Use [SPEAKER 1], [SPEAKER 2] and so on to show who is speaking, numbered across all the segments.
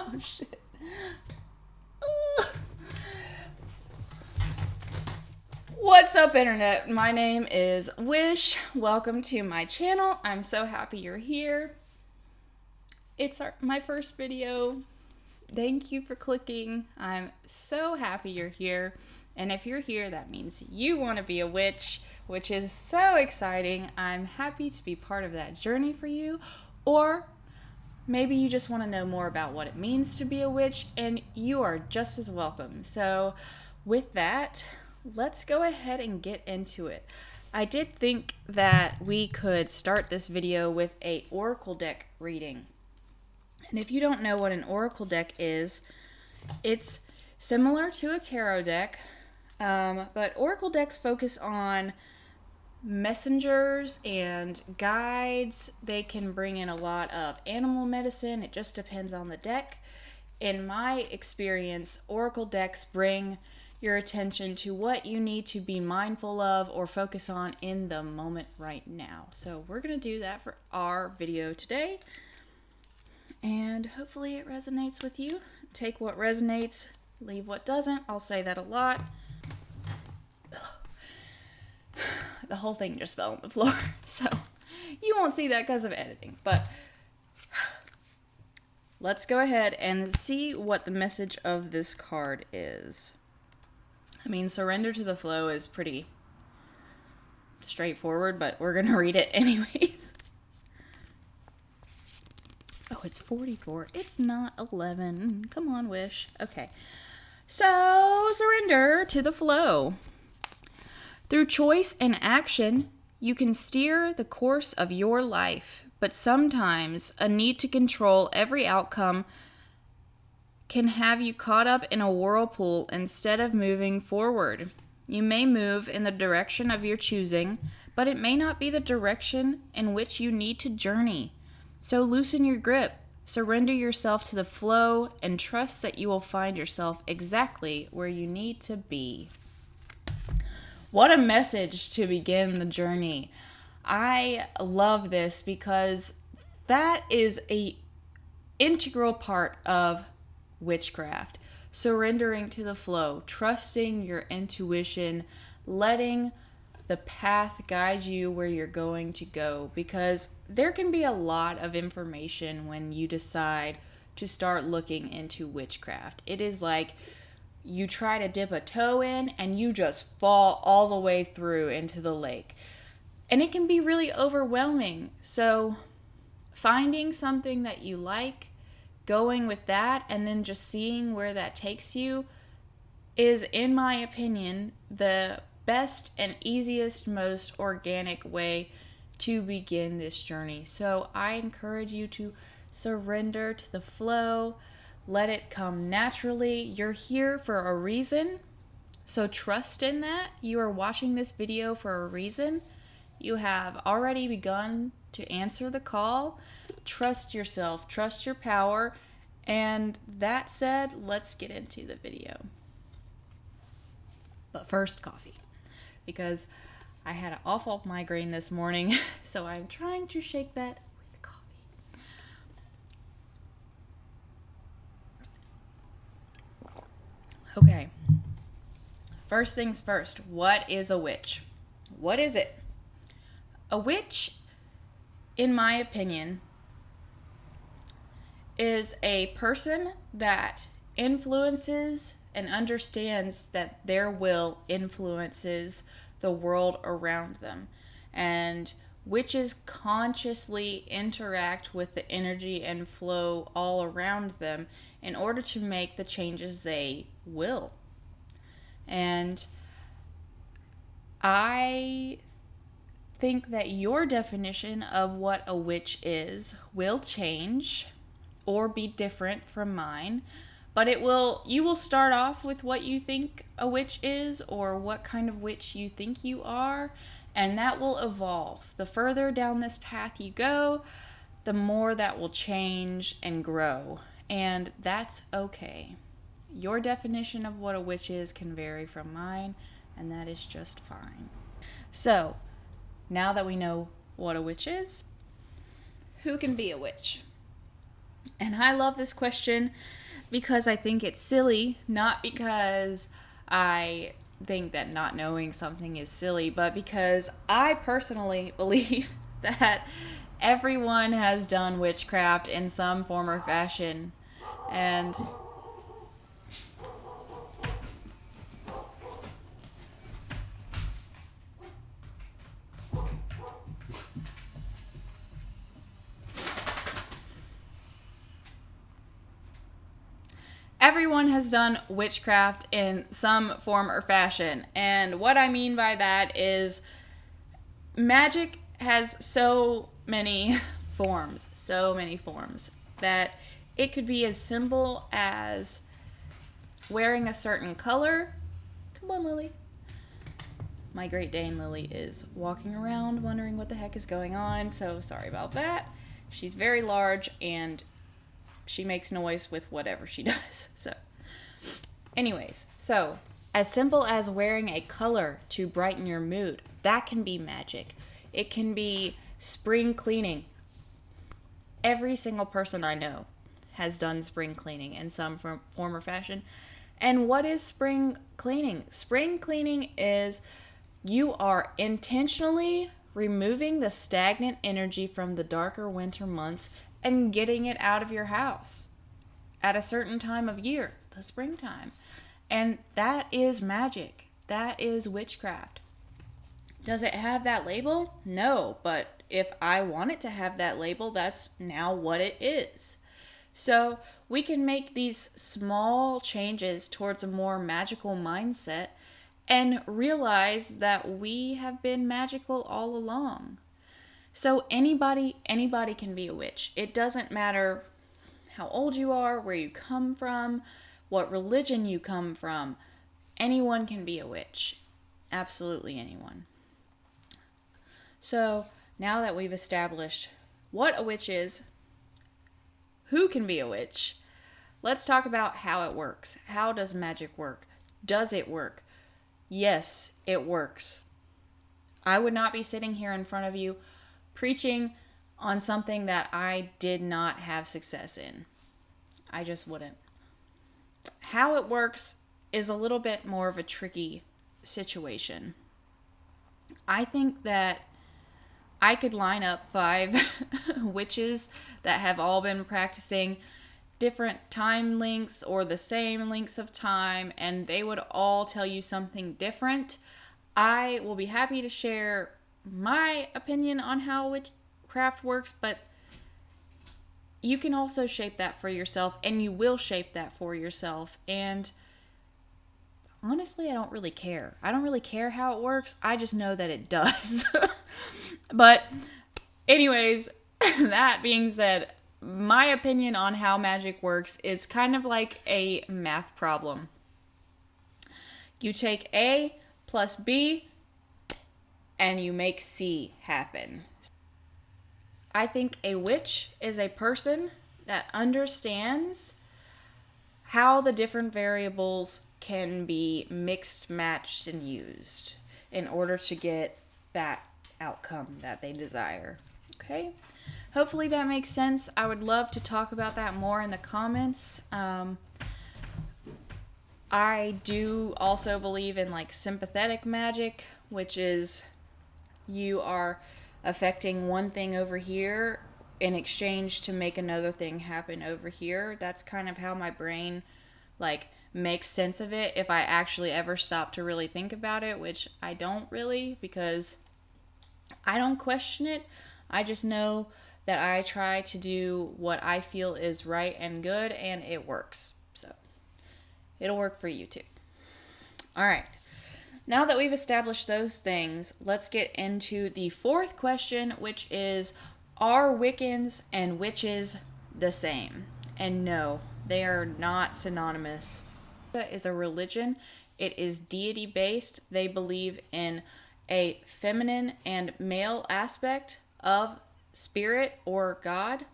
[SPEAKER 1] Oh, shit. What's up, internet? My name is Wish. Welcome to my channel. I'm so happy you're here. It's my first video. Thank you for clicking. I'm so happy you're here. And if you're here, that means you want to be a witch, which is so exciting. I'm happy to be part of that journey for you. Or maybe you just want to know more about what it means to be a witch, and you are just as welcome. So with that, let's go ahead and get into it. I did think that we could start this video with an oracle deck reading. And if you don't know what an oracle deck is, it's similar to a tarot deck, but oracle decks focus on messengers and guides. They can bring in a lot of animal medicine. It just depends on the deck. In my experience, oracle decks bring your attention to what you need to be mindful of or focus on in the moment right now. So we're going to do that for our video today. And hopefully it resonates with you. Take what resonates, leave what doesn't. I'll say that a lot. The whole thing just fell on the floor, so you won't see that because of editing. But let's go ahead and see what the message of this card is. I mean, surrender to the flow is pretty straightforward, but we're going to read it anyways. Oh, it's 44. It's not 11. Come on, Wish. Okay. So, surrender to the flow. Through choice and action, you can steer the course of your life, but sometimes a need to control every outcome can have you caught up in a whirlpool instead of moving forward. You may move in the direction of your choosing, but it may not be the direction in which you need to journey. So loosen your grip, surrender yourself to the flow, and trust that you will find yourself exactly where you need to be. What a message to begin the journey. I love this because that is an integral part of witchcraft. Surrendering to the flow, trusting your intuition, letting the path guide you where you're going to go, because there can be a lot of information when you decide to start looking into witchcraft. It is like you try to dip a toe in and you just fall all the way through into the lake. And it can be really overwhelming. So finding something that you like, going with that, and then just seeing where that takes you is, in my opinion, the best and easiest, most organic way to begin this journey. So I encourage you to surrender to the flow. Let it come naturally. You're here for a reason, so trust in that. You are watching this video for a reason. You have already begun to answer the call. Trust yourself, trust your power, and that said, let's get into the video. But first, coffee, because I had an awful migraine this morning, so I'm trying to shake that with coffee. Okay, first things first, what is a witch? What is it? A witch, in my opinion, is a person that influences and understands that their will influences the world around them. And witches consciously interact with the energy and flow all around them in order to make the changes they will. And I think that your definition of what a witch is will change or be different from mine, but you will start off with what you think a witch is or what kind of witch you think you are, and that will evolve. The further down this path you go, the more that will change and grow, and that's okay. Your definition of what a witch is can vary from mine, and that is just fine. So, now that we know what a witch is, who can be a witch? And I love this question because I think it's silly, not because I think that not knowing something is silly, but because I personally believe that everyone has done witchcraft in some form or fashion. And everyone has done witchcraft in some form or fashion. And what I mean by that is magic has so many forms that it could be as simple as wearing a certain color. Come on, Lily. My Great Dane Lily is walking around wondering what the heck is going on, so sorry about that. She's very large and she makes noise with whatever she does. So, anyways, so as simple as wearing a color to brighten your mood, that can be magic. It can be spring cleaning. Every single person I know has done spring cleaning in some form or fashion. And what is spring cleaning? Spring cleaning is you are intentionally removing the stagnant energy from the darker winter months and getting it out of your house at a certain time of year, the springtime. And that is magic. That is witchcraft. Does it have that label? No, but if I want it to have that label, that's now what it is. So we can make these small changes towards a more magical mindset and realize that we have been magical all along. So anybody can be a witch. It doesn't matter how old you are, where you come from, what religion you come from. Anyone can be a witch. Absolutely anyone. So now that we've established what a witch is, who can be a witch, let's talk about how it works. How does magic work? Does it work? Yes, it works. I would not be sitting here in front of you preaching on something that I did not have success in. I just wouldn't. How it works is a little bit more of a tricky situation. I think that I could line up 5 witches that have all been practicing different time lengths or the same lengths of time, and they would all tell you something different. I will be happy to share my opinion on how witchcraft works, but you can also shape that for yourself, and you will shape that for yourself. And honestly, I don't really care. I don't really care how it works. I just know that it does. But anyways, that being said, my opinion on how magic works is kind of like a math problem. You take A plus B and you make C happen. I think a witch is a person that understands how the different variables can be mixed, matched, and used in order to get that outcome that they desire. Okay? Hopefully that makes sense. I would love to talk about that more in the comments. I do also believe in like sympathetic magic, which is you are affecting one thing over here in exchange to make another thing happen over here. That's kind of how my brain like makes sense of it if I actually ever stop to really think about it, which I don't really, because I don't question it. I just know that I try to do what I feel is right and good, and it works. So it'll work for you too. All right. Now that we've established those things, let's get into the 4th question, which is, are Wiccans and witches the same? And no, they are not synonymous. Wicca is a religion. It is deity-based. They believe in a feminine and male aspect of spirit or God.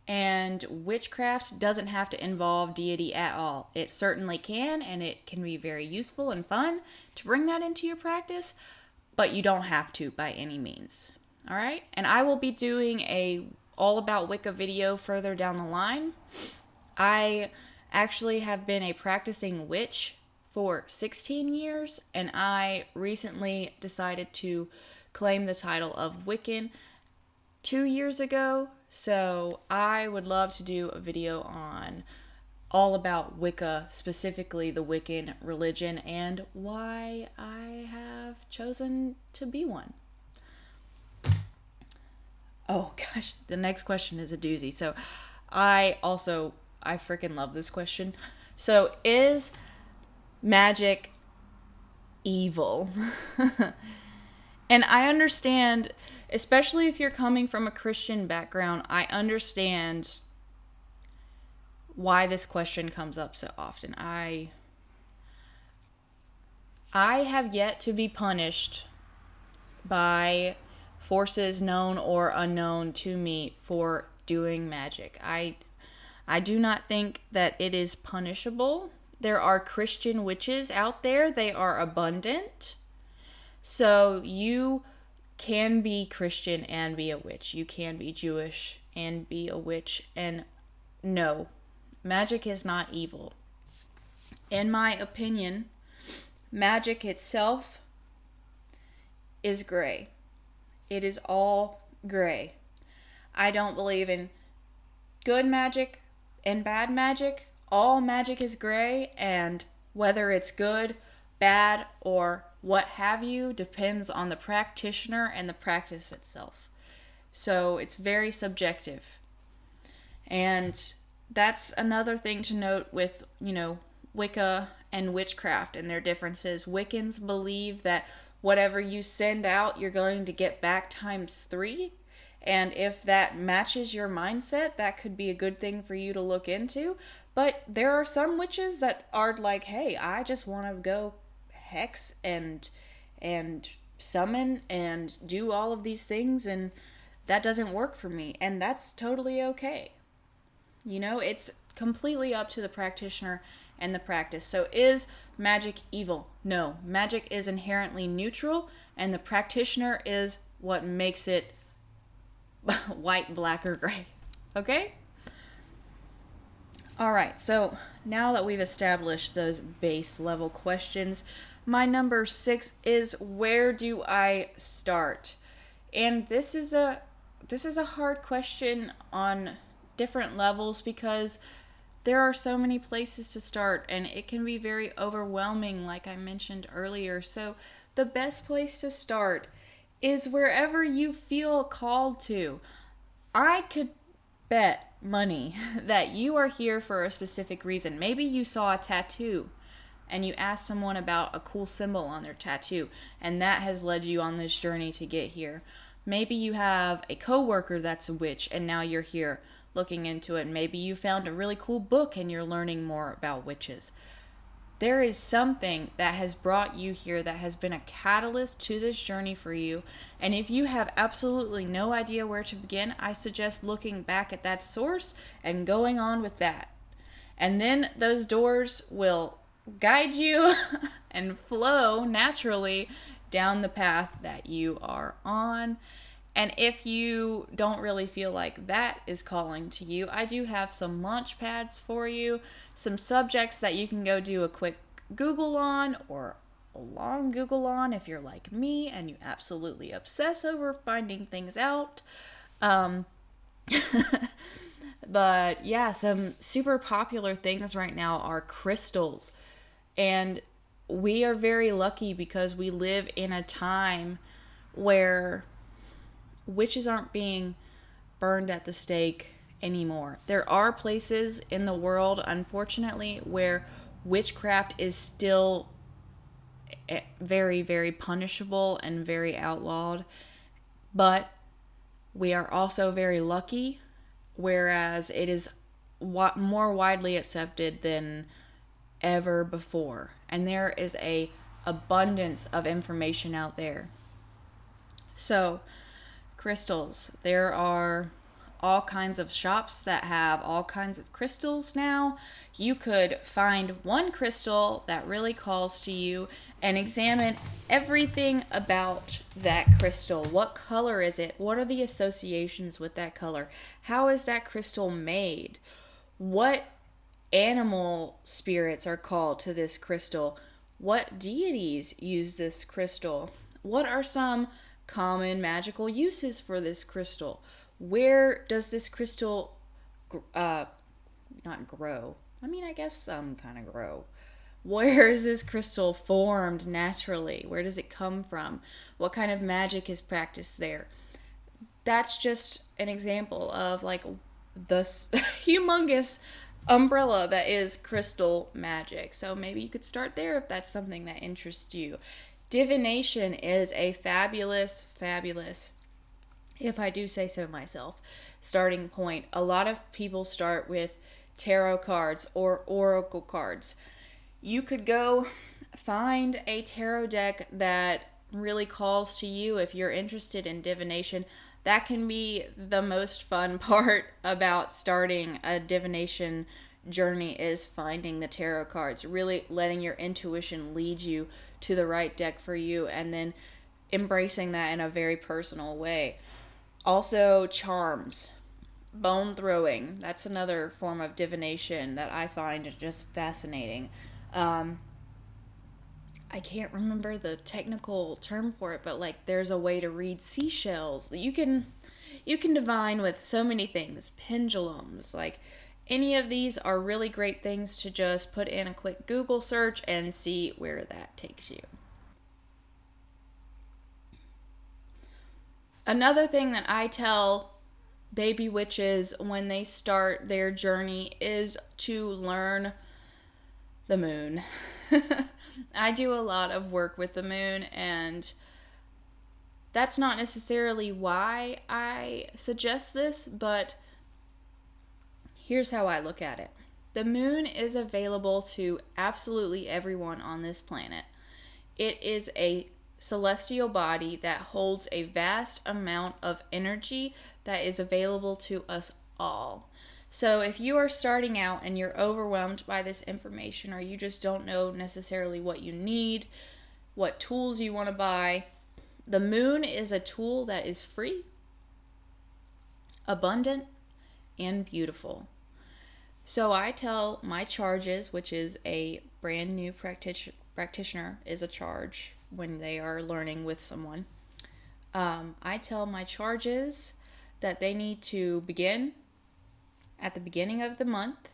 [SPEAKER 1] And witchcraft doesn't have to involve deity at all. It certainly can, and it can be very useful and fun to bring that into your practice, but you don't have to by any means. All right? And I will be doing a all about Wicca video further down the line. I actually have been a practicing witch for 16 years, and I recently decided to claim the title of Wiccan 2 years ago. So I would love to do a video on all about Wicca, specifically the Wiccan religion, and why I have chosen to be one. Oh gosh, the next question is a doozy. So I freaking love this question. So is magic evil? And I understand, especially if you're coming from a Christian background, I understand why this question comes up so often. I have yet to be punished by forces known or unknown to me for doing magic. I do not think that it is punishable. There are Christian witches out there. They are abundant. So you can be Christian and be a witch. You can be Jewish and be a witch. And no, magic is not evil. In my opinion, magic itself is gray. It is all gray. I don't believe in good magic and bad magic. All magic is gray, and whether it's good, bad, or what have you depends on the practitioner and the practice itself. So it's very subjective. And that's another thing to note with, Wicca and witchcraft and their differences. Wiccans believe that whatever you send out, you're going to get back times 3. And if that matches your mindset, that could be a good thing for you to look into. But there are some witches that are like, hey, I just want to go hex and summon and do all of these things, and that doesn't work for me. And that's totally okay. It's completely up to the practitioner and the practice. So is magic evil? No. Magic is inherently neutral, and the practitioner is what makes it white, black, or gray. Okay? Alright, so now that we've established those base level questions, my number 6 is, where do I start? And this is a hard question on different levels because there are so many places to start, and it can be very overwhelming, like I mentioned earlier. So the best place to start is wherever you feel called to. I could bet money that you are here for a specific reason. Maybe you saw a tattoo and you asked someone about a cool symbol on their tattoo, and that has led you on this journey to get here. Maybe you have a coworker that's a witch, and now you're here looking into it. Maybe you found a really cool book and you're learning more about witches. There is something that has brought you here that has been a catalyst to this journey for you. And if you have absolutely no idea where to begin, I suggest looking back at that source and going on with that. And then those doors will guide you and flow naturally down the path that you are on. And if you don't really feel like that is calling to you, I do have some launch pads for you, some subjects that you can go do a quick Google on or a long Google on if you're like me and you absolutely obsess over finding things out. But yeah, some super popular things right now are crystals. And we are very lucky because we live in a time where witches aren't being burned at the stake anymore. There are places in the world, unfortunately, where witchcraft is still very, very punishable and very outlawed. But we are also very lucky, whereas it is more widely accepted than ever before. And there is a abundance of information out there. So, crystals. There are all kinds of shops that have all kinds of crystals now. You could find one crystal that really calls to you and examine everything about that crystal. What color is it? What are the associations with that color? How is that crystal made? What animal spirits are called to this crystal? What deities use this crystal? What are some common magical uses for this crystal? Where does this crystal not grow? I mean, I guess some kind of grow. Where is this crystal formed naturally? Where does it come from? What kind of magic is practiced there? That's just an example of like the humongous umbrella that is crystal magic. So maybe you could start there if that's something that interests you. Divination is a fabulous, if I do say so myself, starting point. A lot of people start with tarot cards or oracle cards. You could go find a tarot deck that really calls to you if you're interested in divination. That can be the most fun part about starting a divination journey, is finding the tarot cards, really letting your intuition lead you to the right deck for you, and then embracing that in a very personal way. Also, charms, bone throwing, that's another form of divination that I find just fascinating. I can't remember the technical term for it, but like there's a way to read seashells. You can divine with so many things, pendulums, like any of these are really great things to just put in a quick Google search and see where that takes you. Another thing that I tell baby witches when they start their journey is to learn the moon. I do a lot of work with the moon, and that's not necessarily why I suggest this, but here's how I look at it. The moon is available to absolutely everyone on this planet. It is a celestial body that holds a vast amount of energy that is available to us all. So if you are starting out and you're overwhelmed by this information, or you just don't know necessarily what you need, what tools you want to buy, the moon is a tool that is free, abundant, and beautiful. So I tell my charges, which is a brand new practitioner is a charge when they are learning with someone. I tell my charges that they need to begin at the beginning of the month,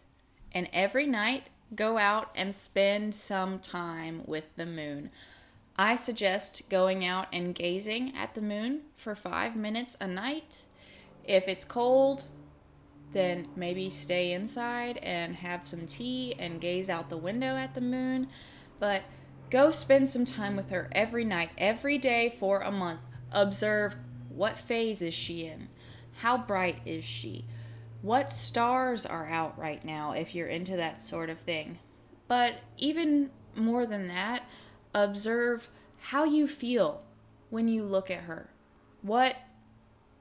[SPEAKER 1] and every night go out and spend some time with the moon. I suggest going out and gazing at the moon for 5 minutes a night. If it's cold, then maybe stay inside and have some tea and gaze out the window at the moon. But go spend some time with her every night, every day for a month. Observe, what phase is she in? How bright is she? What stars are out right now if you're into that sort of thing? But even more than that, observe how you feel when you look at her. What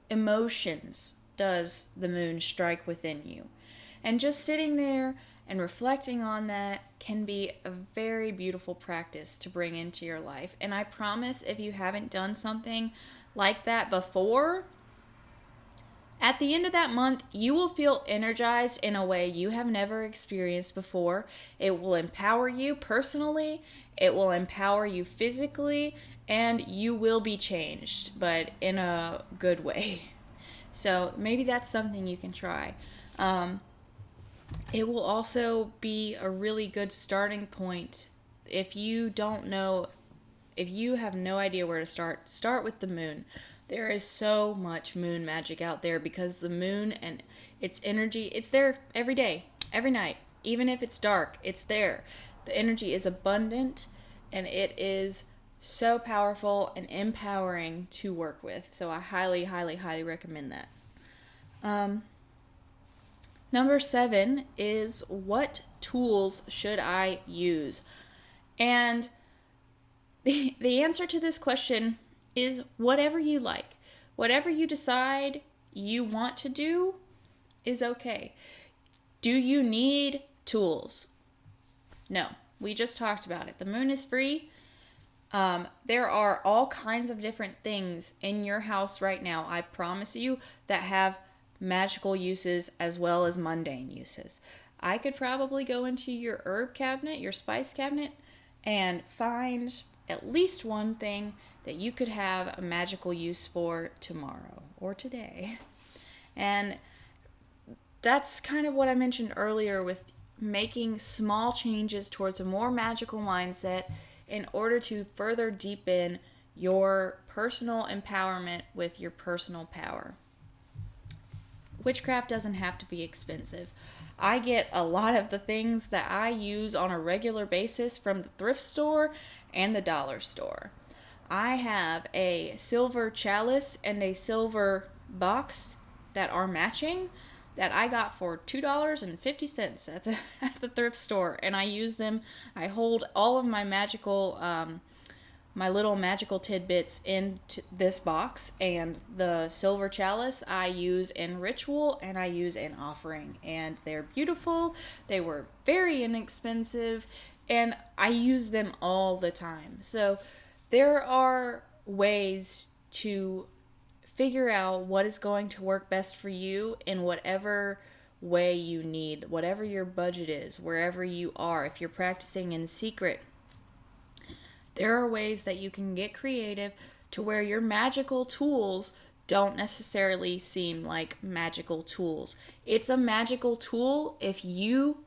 [SPEAKER 1] emotions does the moon strike within you? And just sitting there and reflecting on that can be a very beautiful practice to bring into your life. And I promise, if you haven't done something like that before, at the end of that month, you will feel energized in a way you have never experienced before. It will empower you personally, it will empower you physically, and you will be changed, but in a good way. So maybe that's something you can try. It will also be a really good starting point. If you don't know, if you have no idea where to start with the moon. There is so much moon magic out there because the moon and its energy, it's there every day, every night. Even if it's dark, it's there. The energy is abundant, and it is so powerful and empowering to work with. So I highly, highly, highly recommend that. Number 7 is, what tools should I use? And the answer to this question is whatever you like. Whatever you decide you want to do is okay. Do you need tools? No. We just talked about it. The moon is free. There are all kinds of different things in your house right now, I promise you, that have magical uses as well as mundane uses. I could probably go into your herb cabinet, your spice cabinet, and find at least one thing that you could have a magical use for tomorrow or today. And that's kind of what I mentioned earlier with making small changes towards a more magical mindset in order to further deepen your personal empowerment with your personal power. Witchcraft doesn't have to be expensive. I get a lot of the things that I use on a regular basis from the thrift store and the dollar store. I have a silver chalice and a silver box that are matching that I got for $2.50 at the thrift store, and I use them. I hold all of my my little magical tidbits in this box, and the silver chalice I use in ritual and I use in offering, and they're beautiful. They were very inexpensive, and I use them all the time. So there are ways to figure out what is going to work best for you in whatever way you need, whatever your budget is, wherever you are. If you're practicing in secret, there are ways that you can get creative to where your magical tools don't necessarily seem like magical tools. It's a magical tool if you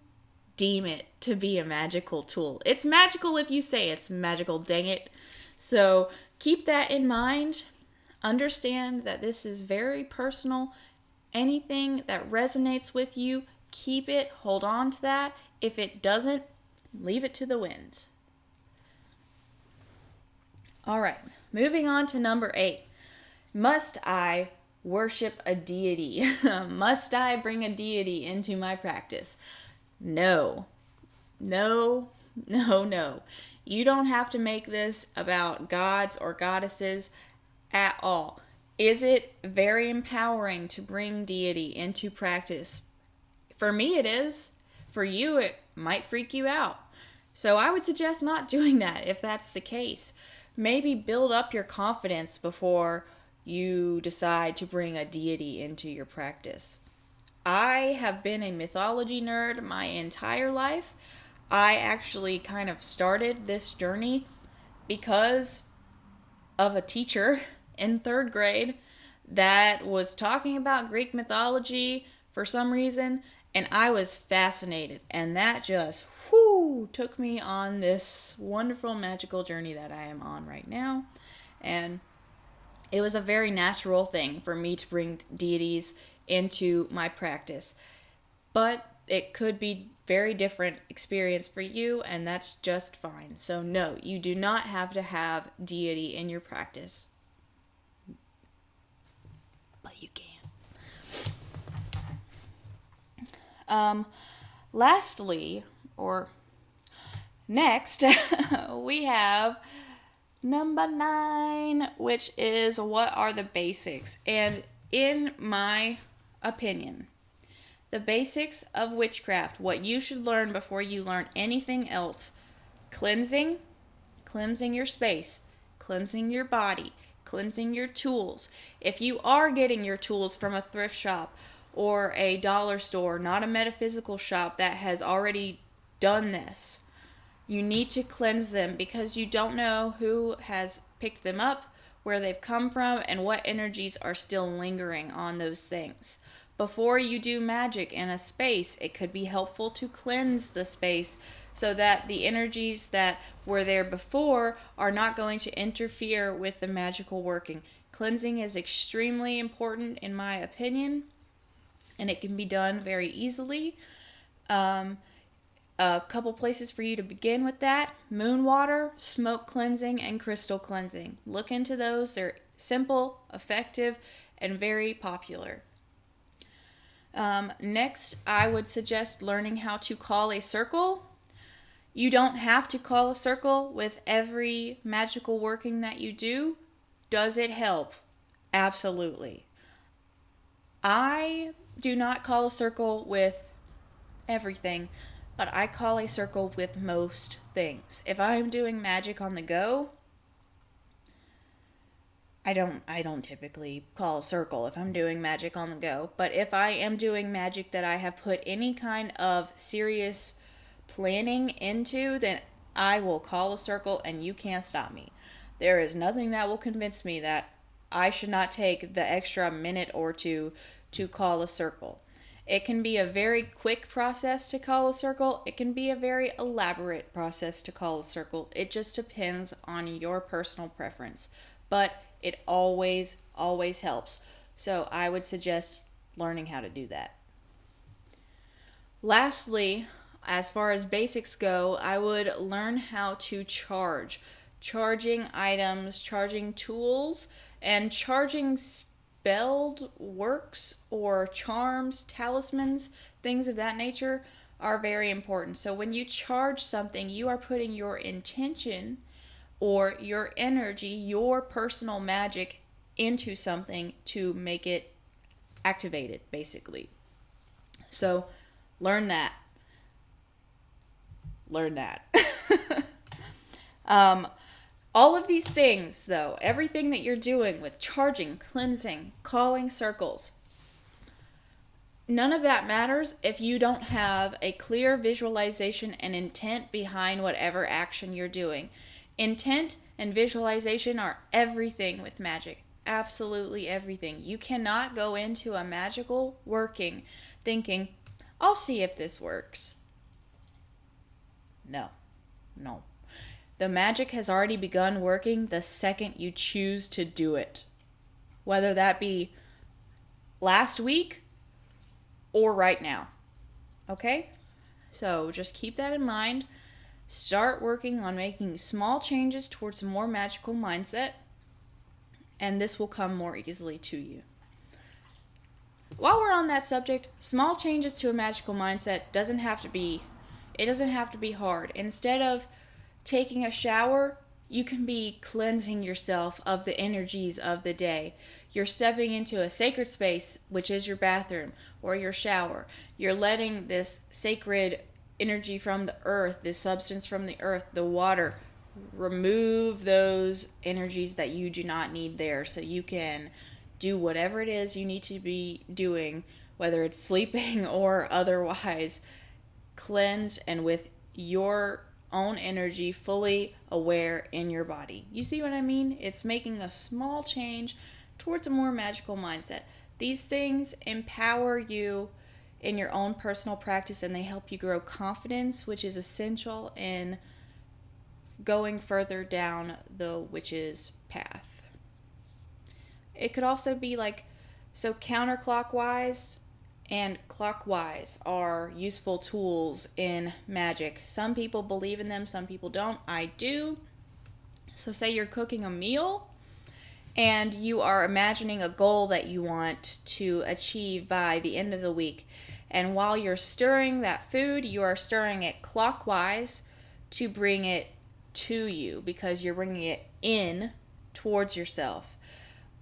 [SPEAKER 1] deem it to be a magical tool. It's magical if you say it's magical, dang it. So keep that in mind. Understand that this is very personal. Anything that resonates with you, keep it, hold on to that. If it doesn't, leave it to the wind. All right, moving on to number 8. Must I worship a deity? Must I bring a deity into my practice? No. No, no, no. You don't have to make this about gods or goddesses at all. Is it very empowering to bring deity into practice? For me, it is. For you, it might freak you out. So I would suggest not doing that if that's the case. Maybe build up your confidence before you decide to bring a deity into your practice. I have been a mythology nerd my entire life. I actually kind of started this journey because of a teacher in 3rd grade that was talking about Greek mythology for some reason, and I was fascinated, and that just took me on this wonderful magical journey that I am on right now. And it was a very natural thing for me to bring deities into my practice, but it could be very different experience for you, and that's just fine. So no, you do not have to have deity in your practice, but you can. Lastly, or next, we have number 9, which is what are the basics. And in my opinion, the basics of witchcraft, what you should learn before you learn anything else: cleansing your space, cleansing your body, cleansing your tools. If you are getting your tools from a thrift shop or a dollar store, not a metaphysical shop that has already done this, you need to cleanse them because you don't know who has picked them up, where they've come from, and what energies are still lingering on those things. Before you do magic in a space, it could be helpful to cleanse the space so that the energies that were there before are not going to interfere with the magical working. Cleansing is extremely important in my opinion, and it can be done very easily. A couple places for you to begin with that: moon water, smoke cleansing, and crystal cleansing. Look into those. They're simple, effective, and very popular. Next, I would suggest learning how to call a circle. You don't have to call a circle with every magical working that you do. Does it help? Absolutely. I do not call a circle with everything, but I call a circle with most things. If I'm doing magic on the go, I don't typically call a circle if I'm doing magic on the go, but if I am doing magic that I have put any kind of serious planning into, then I will call a circle and you can't stop me. There is nothing that will convince me that I should not take the extra minute or two to call a circle. It can be a very quick process to call a circle. It can be a very elaborate process to call a circle. It just depends on your personal preference. But it always, always helps. So I would suggest learning how to do that. Lastly, as far as basics go, I would learn how to charge. Charging items, charging tools, and charging spelled works or charms, talismans, things of that nature are very important. So when you charge something, you are putting your intention or your energy, your personal magic into something to make it activated, basically. So learn that. All of these things, though, everything that you're doing with charging, cleansing, calling circles, none of that matters if you don't have a clear visualization and intent behind whatever action you're doing. Intent and visualization are everything with magic. Absolutely everything. You cannot go into a magical working thinking, I'll see if this works. No. The magic has already begun working the second you choose to do it. Whether that be last week or right now. Okay? So just keep that in mind. Start working on making small changes towards a more magical mindset, and this will come more easily to you. While we're on that subject, small changes to a magical mindset doesn't have to be hard. Instead of taking a shower, you can be cleansing yourself of the energies of the day. You're stepping into a sacred space, which is your bathroom or your shower. You're letting this sacred energy from the earth, this substance from the earth, the water, remove those energies that you do not need there so you can do whatever it is you need to be doing, whether it's sleeping or otherwise, cleansed and with your own energy fully aware in your body. You see what I mean? It's making a small change towards a more magical mindset. These things empower you in your own personal practice, and they help you grow confidence, which is essential in going further down the witch's path. It could also be so counterclockwise and clockwise are useful tools in magic. Some people believe in them, some people don't. I do. So say you're cooking a meal and you are imagining a goal that you want to achieve by the end of the week. And while you're stirring that food, you are stirring it clockwise to bring it to you because you're bringing it in towards yourself.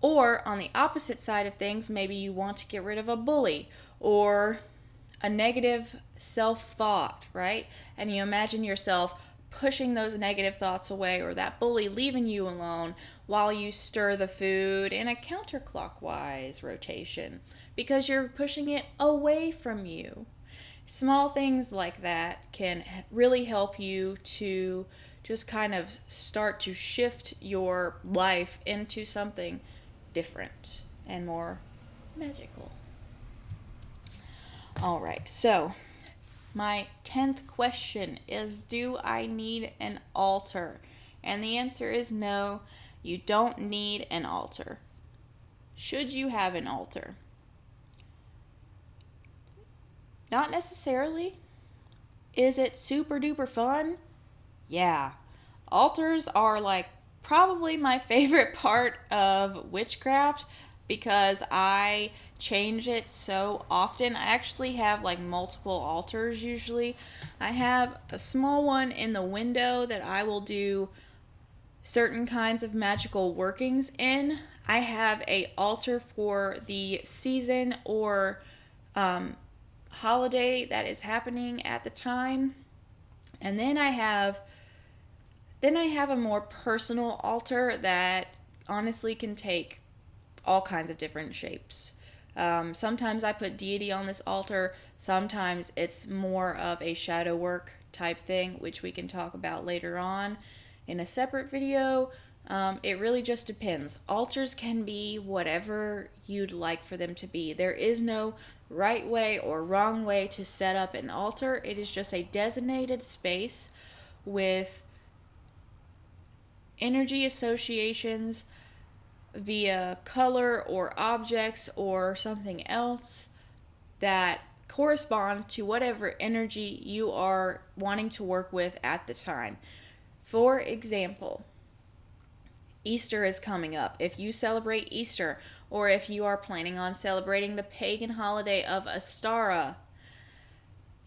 [SPEAKER 1] Or on the opposite side of things, maybe you want to get rid of a bully or a negative self-thought, right? And you imagine yourself pushing those negative thoughts away or that bully leaving you alone while you stir the food in a counterclockwise rotation because you're pushing it away from you. Small things like that can really help you to just kind of start to shift your life into something different and more magical. All right, so my 10th question is, do I need an altar? And the answer is no, you don't need an altar. Should you have an altar? Not necessarily. Is it super duper fun? Yeah. Altars are probably my favorite part of witchcraft because I change it so often. I actually have multiple altars usually. I have a small one in the window that I will do certain kinds of magical workings in. I have a altar for the season or holiday that is happening at the time. And then I have a more personal altar that honestly can take all kinds of different shapes. Sometimes I put deity on this altar. Sometimes it's more of a shadow work type thing, which we can talk about later on in a separate video. It really just depends. Altars can be whatever you'd like for them to be. There is no right way or wrong way to set up an altar. It is just a designated space with energy associations via color or objects or something else that correspond to whatever energy you are wanting to work with at the time. For example, Easter is coming up. If you celebrate Easter, or if you are planning on celebrating the pagan holiday of Astara,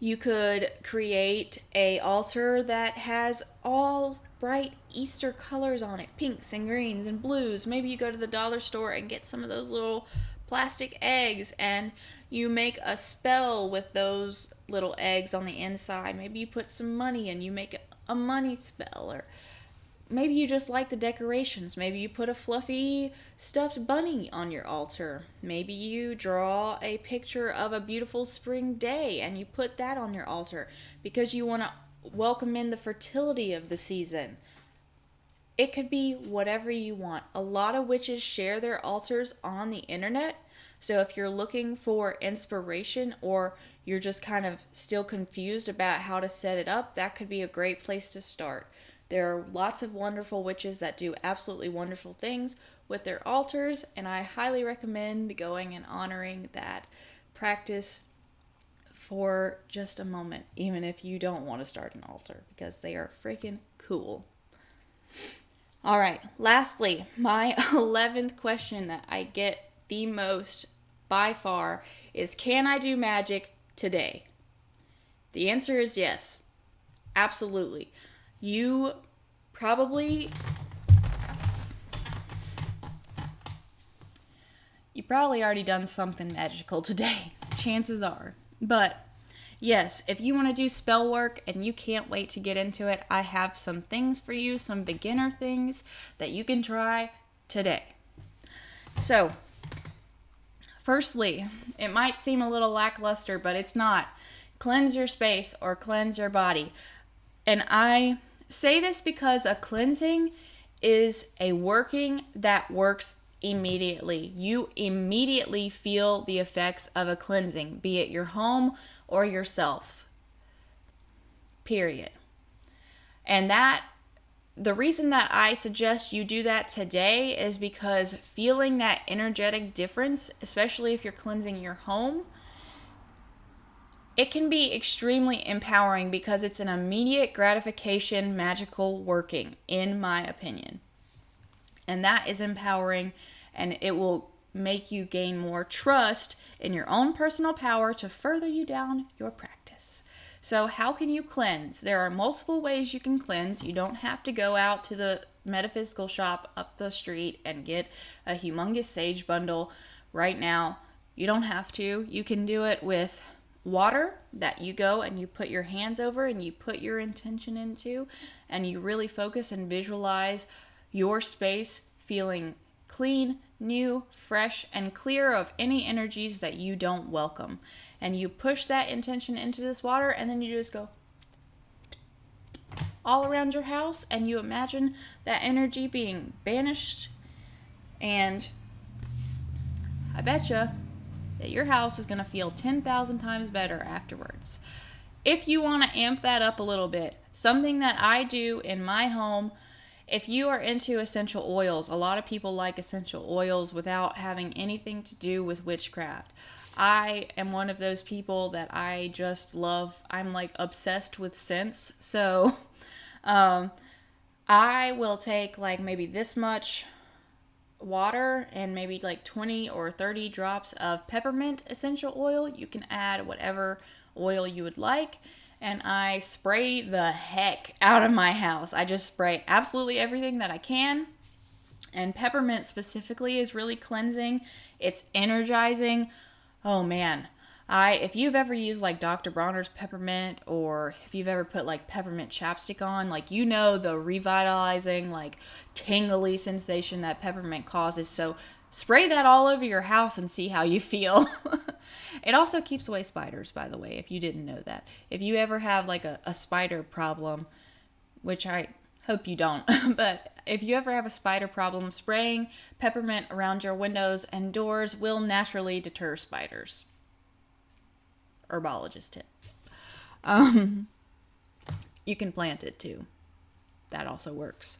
[SPEAKER 1] you could create an altar that has all bright Easter colors on it, pinks and greens and blues. Maybe you go to the dollar store and get some of those little plastic eggs and you make a spell with those little eggs on the inside. Maybe you put some money and you make a money spell, or maybe you just like the decorations. Maybe you put a fluffy stuffed bunny on your altar. Maybe you draw a picture of a beautiful spring day and you put that on your altar because you want to welcome in the fertility of the season. It could be whatever you want. A lot of witches share their altars on the internet. So if you're looking for inspiration or you're just kind of still confused about how to set it up, that could be a great place to start. There are lots of wonderful witches that do absolutely wonderful things with their altars, and I highly recommend going and honoring that practice for just a moment, even if you don't want to start an altar, because they are freaking cool. All right, lastly, my 11th question that I get the most by far is, can I do magic today? The answer is yes, absolutely. You probably already done something magical today. Chances are. But yes, if you want to do spell work and you can't wait to get into it, I have some things for you, some beginner things that you can try today. So, firstly, it might seem a little lackluster, but it's not. Cleanse your space or cleanse your body. And I say this because a cleansing is a working that works immediately. You immediately feel the effects of a cleansing, be it your home or yourself. Period. And the reason that I suggest you do that today is because feeling that energetic difference, especially if you're cleansing your home, it can be extremely empowering because it's an immediate gratification magical working, in my opinion. And that is empowering, and it will make you gain more trust in your own personal power to further you down your practice. So how can you cleanse? There are multiple ways you can cleanse. You don't have to go out to the metaphysical shop up the street and get a humongous sage bundle right now. You don't have to. You can do it with water that you go and you put your hands over and you put your intention into, and you really focus and visualize your space feeling clean, new, fresh, and clear of any energies that you don't welcome. And you push that intention into this water, and then you just go all around your house, and you imagine that energy being banished, and I betcha that your house is going to feel 10,000 times better afterwards. If you want to amp that up a little bit, something that I do in my home, if you are into essential oils, a lot of people like essential oils without having anything to do with witchcraft. I am one of those people that I just love. I'm like obsessed with scents. So I will take like maybe this much water and maybe like 20 or 30 drops of peppermint essential oil. You can add whatever oil you would like, and I spray the heck out of my house. I just spray absolutely everything that I can. And peppermint specifically is really cleansing. It's energizing. Oh man. If you've ever used like Dr. Bronner's peppermint, or if you've ever put like peppermint chapstick on, like, you know, the revitalizing, like, tingly sensation that peppermint causes. So spray that all over your house and see how you feel. It also keeps away spiders, by the way, if you didn't know that. If you ever have like a spider problem, which I hope you don't, but if you ever have a spider problem, spraying peppermint around your windows and doors will naturally deter spiders. Herbologist tip. You can plant it too. That also works.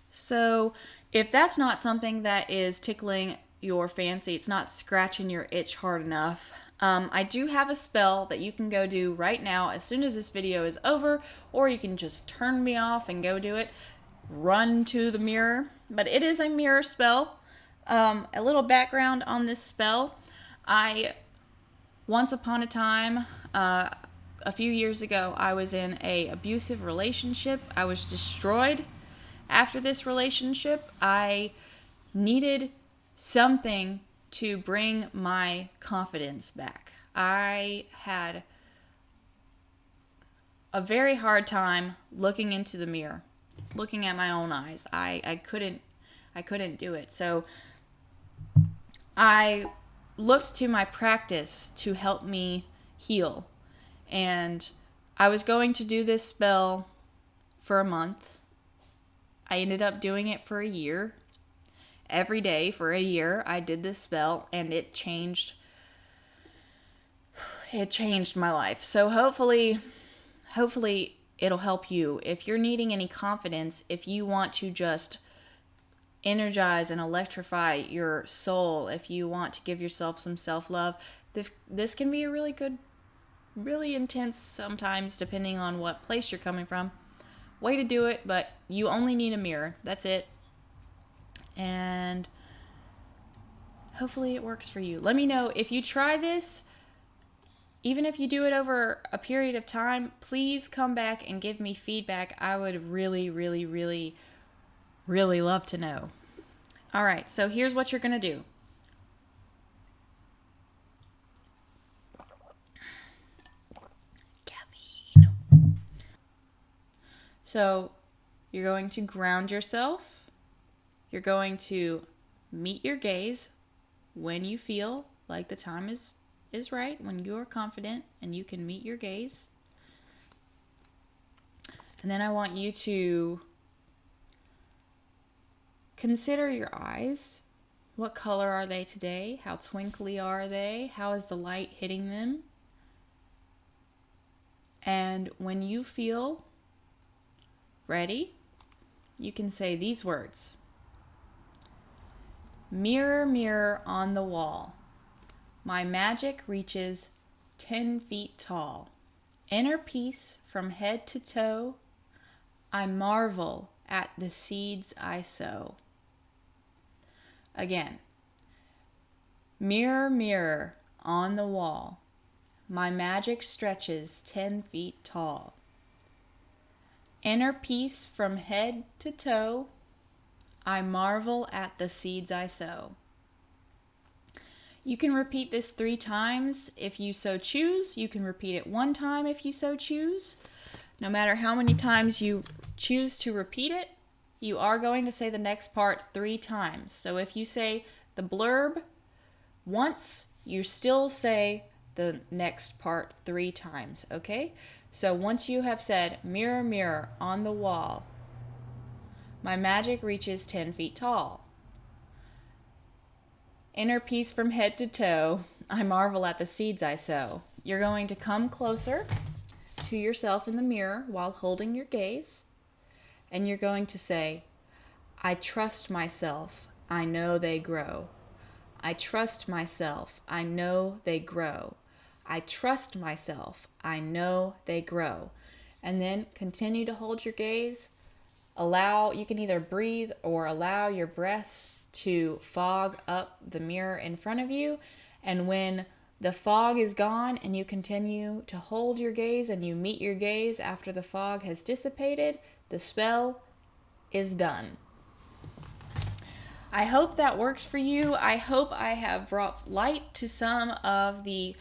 [SPEAKER 1] So if that's not something that is tickling your fancy, it's not scratching your itch hard enough, I do have a spell that you can go do right now as soon as this video is over, or you can just turn me off and go do it. Run to the mirror. But it is a mirror spell. A little background on this spell. Once upon a time, a few years ago, I was in an abusive relationship. I was destroyed after this relationship. I needed something to bring my confidence back. I had a very hard time looking into the mirror, looking at my own eyes. I couldn't do it. So I looked to my practice to help me heal. And I was going to do this spell for a month. I ended up doing it for a year. Every day for a year, I did this spell, and it changed my life. So hopefully it'll help you. If you're needing any confidence, if you want to just energize and electrify your soul, if you want to give yourself some self-love, this can be a really good, really intense, sometimes depending on what place you're coming from, way to do it. But you only need a mirror. That's it. And hopefully it works for you. Let me know if you try this. Even if you do it over a period of time, please come back and give me feedback. I would really, really, really, really love to know. All right, so here's what you're going to do. Caffeine. So you're going to ground yourself. You're going to meet your gaze when you feel like the time is right, when you're confident and you can meet your gaze. And then I want you to consider your eyes. What color are they today? How twinkly are they? How is the light hitting them? And when you feel ready, you can say these words. Mirror, mirror on the wall, my magic reaches 10 feet tall. Inner peace from head to toe, I marvel at the seeds I sow. Again, mirror, mirror on the wall, my magic stretches 10 feet tall. Inner peace from head to toe, I marvel at the seeds I sow. You can repeat this 3 times if you so choose. You can repeat it 1 time if you so choose. No matter how many times you choose to repeat it, you are going to say the next part 3 times. So if you say the blurb once, you still say the next part 3 times, okay? So once you have said, mirror, mirror on the wall, my magic reaches 10 feet tall. Inner peace from head to toe, I marvel at the seeds I sow. You're going to come closer to yourself in the mirror while holding your gaze, and you're going to say, I trust myself, I know they grow. I trust myself, I know they grow. I trust myself, I know they grow. And then continue to hold your gaze. You can either breathe or allow your breath to fog up the mirror in front of you. And when the fog is gone and you continue to hold your gaze and you meet your gaze after the fog has dissipated, the spell is done. I hope that works for you. I hope I have brought light to some of the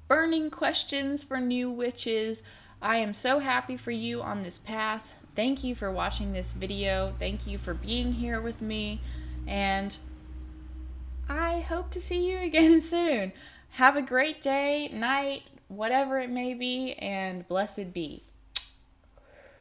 [SPEAKER 1] burning questions for new witches. I am so happy for you on this path. Thank you for watching this video. Thank you for being here with me. And I hope to see you again soon. Have a great day, night, whatever it may be, and blessed be.